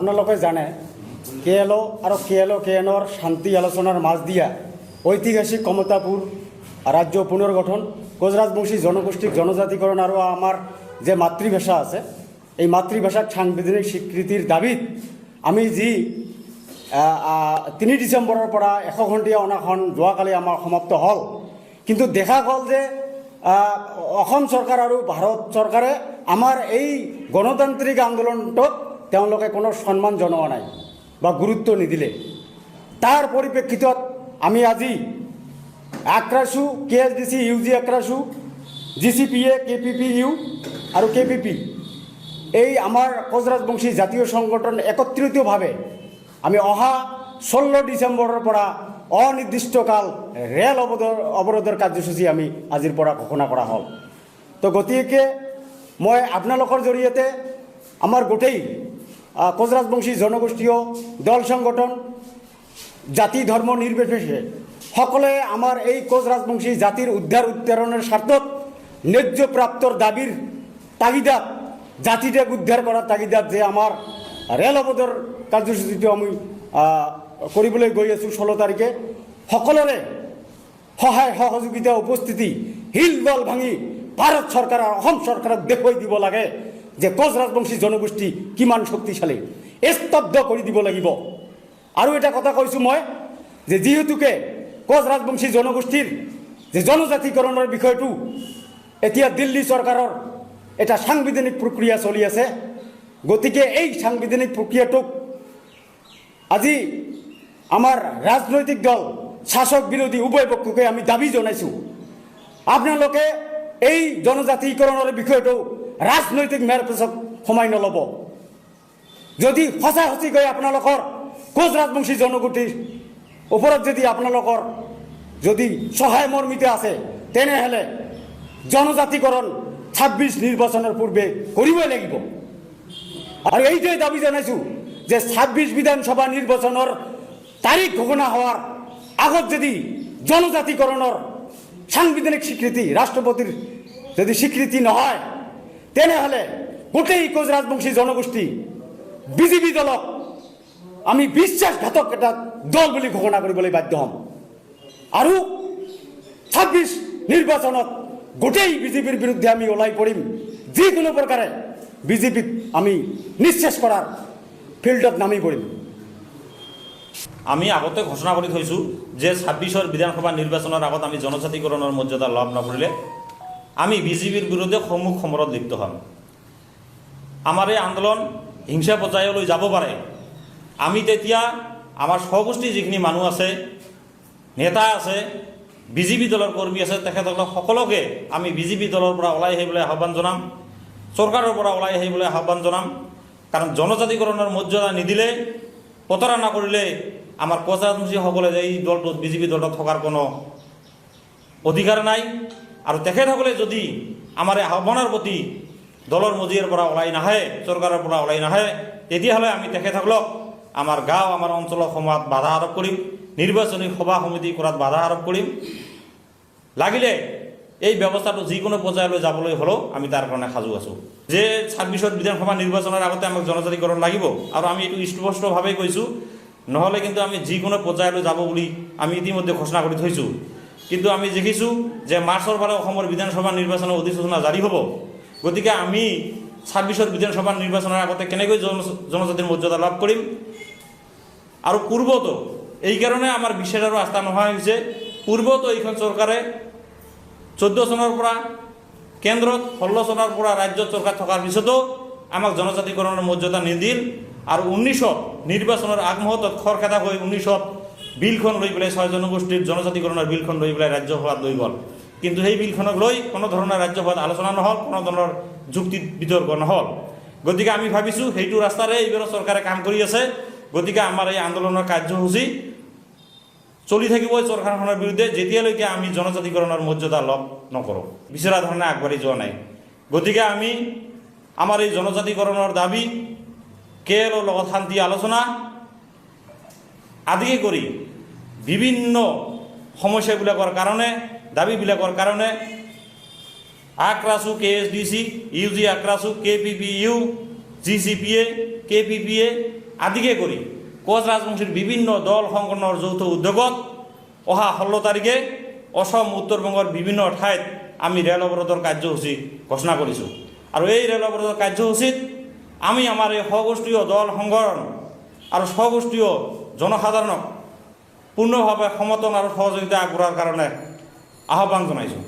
আপোনালোকে জানে কেএলঅ আৰু কেএনঅৰ শান্তি আলোচনাৰ মাজ দিয়া ঐতিহাসিক কমতাপুৰ রাজ্য পুনর্গঠন কোচ রাজবংশী জনগোষ্ঠীর জনজাতিকরণ আর আমার যে মাতৃভাষা আছে এই মাতৃভাষার সাংবিধানিক স্বীকৃতির দাবিত আমি যি 3 ডিসেম্বরের পৰা 100 ঘণ্টীয়া অনাখন যোৱাকালি আমাৰ সমাপ্ত হল কিন্তু দেখা গ'ল যে অসম চৰকাৰ আৰু ভাৰত চৰকাৰে আমাৰ এই গণতান্ত্ৰিক আন্দোলনটোক তেওঁলোকে কোনো সন্মান জনোৱা নাই বা গুৰুত্ব নিদিলে তাৰ পৰিপ্ৰেক্ষিতত আমি আজি আক্ৰাইছোঁ কেএছডিচি ইউজি আক্ৰাইছোঁ জিচিপিএ কেপিপিইউ আৰু কেপিপি এই আমাৰ কোচ ৰাজবংশী জাতীয় সংগঠন একত্ৰিতভাৱে আমি অহা 16 ডিসেম্বৰেৰ পৰা অনিৰ্দিষ্টকাল ৰেল অবৰোধেৰ কাৰ্যসূচী আমি আজিৰ পৰা ঘোষণা কৰা হল তো গতিকে মই আপোনালোকৰ জৰিয়তে আমাৰ গোটেই কোচ ৰাজবংশী জনগোষ্ঠীয় দল সংগঠন জাতি ধর্ম নির্বিশেষে সকলে আমার এই কোচ রাজবংশী জাতির উদ্ধার উত্তরণের স্বার্থত ন্যায্য প্রাপ্তর দাবির তাগিদাত জাতিটাক উদ্ধার করার তাগিদাত যে আমার রেল অবরোধের কার্যসূচীটো আমি কৰিবলৈ গৈ আছোঁ 16 তাৰিখে সকলোৰে সহায় সহযোগিতা উপস্থিতি হিল বল ভাঙি ভাৰত চৰকাৰ আৰু অসম চৰকাৰক দেখুৱাই দিব লাগে যে কোচ ৰাজবংশী জনগোষ্ঠী কিমান শক্তিশালী স্তব্ধ কৰি দিব লাগিব আৰু এটা কথা কৈছোঁ মই যে যেহেতুকে কোচ ৰাজবংশী জনগোষ্ঠীৰ যে জনজাতিকৰণৰ বিষয়টো এতিয়া দিল্লী চৰকাৰৰ এটা সাংবিধানিক প্ৰক্ৰিয়া চলি আছে গতিকে এই সাংবিধানিক প্ৰক্ৰিয়াটোক আজি আমাৰ ৰাজনৈতিক দল শাসক বিৰোধী উভয় পক্ষকে আমি দাবী জনাইছোঁ আপোনালোকে এই জনজাতিকৰণৰ বিষয়টো ৰাজনৈতিক মেৰপেচত সোমাই নল'ব যদি সঁচাকৈ আপোনালোকৰ কোচ ৰাজবংশী জনগোষ্ঠীৰ ওপৰত যদি আপোনালোকৰ যদি সহায় মৰ্মিত আছে তেনেহ'লে জনজাতিকৰণ 26 নিৰ্বাচনৰ পূৰ্বে কৰিবই লাগিব আৰু এইটোৱে দাবী জনাইছোঁ যে 26 বিধানসভা নির্বাচনের তারিখ ঘোষণা হওয়ার আগত যদি জনজাতিকরণের সাংবিধানিক স্বীকৃতি রাষ্ট্রপতির যদি স্বীকৃতি নহয় তেনেহলে গোটেই কোচ রাজবংশী জনগোষ্ঠী বিজেপি দলক আমি বিশ্বাসঘাতক এটা দল বুলি ঘোষণা কৰিবলৈ বাধ্য হম আৰু 26 নিৰ্বাচনত গোটেই বিজেপিৰ বিৰুদ্ধে আমি ওলাই পৰিম যিকোনো প্ৰকাৰে বিজেপিক আমি নিঃশেষ কৰাৰ ফিল্ডত নামি পৰিম আমি আগতে ঘোষণা কৰি থৈছোঁ যে 26ৰ বিধানসভা নিৰ্বাচনৰ আগত আমি জনজাতিকৰণৰ মৰ্যাদা লাভ নকৰিলে আমি বিজেপিৰ বিৰুদ্ধে সম্মুখ সমৰত লিপ্ত হ'ম আমাৰ এই আন্দোলন হিংসা পৰ্যায়লৈ যাব পাৰে আমি তেতিয়া আমাৰ সহগোষ্ঠী যিখিনি মানুহ আছে নেতা আছে বিজেপি দলৰ কৰ্মী আছে তেখেতসকলক সকলোকে আমি বিজেপি দলৰ পৰা ওলাই আহিবলৈ আহ্বান জনাম চৰকাৰৰ পৰা ওলাই আহিবলৈ আহ্বান জনাম কাৰণ জনজাতিকৰণৰ মৰ্যাদা নিদিলে প্ৰতাৰণা কৰিলে আমাৰ কোচ ৰাজবংশীসকলে এই দলটোত বিজেপি দলটোত থকাৰ কোনো অধিকাৰ নাই আৰু তেখেতসকলে যদি আমাৰ এই আহ্বানৰ প্ৰতি দলৰ মজিয়াৰ পৰা ওলাই নাহে চৰকাৰৰ পৰা ওলাই নাহে তেতিয়াহ'লে আমি তেখেতসকলক আমাৰ গাঁও আমাৰ অঞ্চলৰ সমাজত বাধা আৰোপ কৰিম নিৰ্বাচনী সভা সমিতি কৰাত বাধা আৰোপ কৰিম লাগিলে এই ব্যৱস্থাটো যিকোনো পৰ্যায়লৈ যাবলৈ হ'লেও আমি তাৰ কাৰণে সাজু আছোঁ যে 26ৰ বিধানসভা নিৰ্বাচনৰ আগতে আমাক জনজাতিকৰণ লাগিব আৰু আমি এইটো স্পষ্টভাৱে কৈছোঁ নহ'লে কিন্তু আমি যিকোনো পৰ্যায়লৈ যাব বুলি আমি ইতিমধ্যে ঘোষণা কৰি থৈছোঁ কিন্তু আমি দেখিছোঁ যে মাৰ্চৰ পৰা অসমৰ বিধানসভা নিৰ্বাচনৰ অধিসূচনা জাৰি হ'ব গতিকে আমি 26ৰ বিধানসভা নিৰ্বাচনৰ আগতে কেনেকৈ জনজাতিৰ মৰ্যাদা লাভ কৰিম আৰু পূৰ্বতো এইকাৰণে আমাৰ বিশ্বাস আৰু আস্থা নোহোৱা হৈছে পূৰ্বতো এইখন চৰকাৰে 14 চনৰ পৰা কেন্দ্ৰত 16 চনৰ পৰা ৰাজ্যত চৰকাৰ থকাৰ পিছতো আমাক জনজাতিকৰণৰ মৰ্যাদা নিদিল আৰু 19ত নিৰ্বাচনৰ আগমুহূৰ্তত খৰখেদা হৈ 19ত বিলখন লৈ পেলাই 6 জনগোষ্ঠীৰ জনজাতিকৰণৰ বিলখন লৈ পেলাই ৰাজ্যসভাত লৈ গ'ল কিন্তু সেই বিলখনক লৈ কোনো ধৰণৰ ৰাজ্যসভাত আলোচনা নহ'ল কোনো ধৰণৰ যুক্তি বিতৰ্ক নহ'ল গতিকে আমি ভাবিছোঁ সেইটো ৰাস্তাৰে এইবাৰ চৰকাৰে কাম কৰি আছে গতিকে আমাৰ এই আন্দোলনৰ কাৰ্যসূচী চলি থাকিব চৰকাৰখনৰ বিৰুদ্ধে যেতিয়ালৈকে আমি জনজাতিকৰণৰ মৰ্যাদা লাভ নকৰোঁ বিচৰা ধৰণে আগবাঢ়ি যোৱা নাই গতিকে আমি আমাৰ এই জনজাতিকৰণৰ দাবী কেএলঅৰ লগত শান্তি আলোচনা আদিকে কৰি বিভিন্ন সমস্যাবিলাকৰ কাৰণে দাবীবিলাকৰ কাৰণে আক্ৰাইছোঁ কেএছডিচি ইউজি আক্ৰাইছোঁ কেপিপিইউ জিচিপিএ কেপিপিএ আদিকে কৰি কোচ ৰাজবংশীৰ বিভিন্ন দল সংগঠনৰ যৌথ উদ্যোগত অহা 16 তাৰিখে অসম উত্তৰ বংগৰ বিভিন্ন ঠাইত আমি ৰেল অৱৰোধৰ কাৰ্যসূচী ঘোষণা কৰিছোঁ আৰু এই ৰেল অৱৰোধৰ কাৰ্যসূচীত আমি আমাৰ এই স্বগোষ্ঠীয় দল সংগঠন আৰু স্বগোষ্ঠীয় জনসাধাৰণক পূৰ্ণভাৱে সমৰ্থন আৰু সহযোগিতা আগবঢ়োৱাৰ কাৰণে আহ্বান জনাইছোঁ।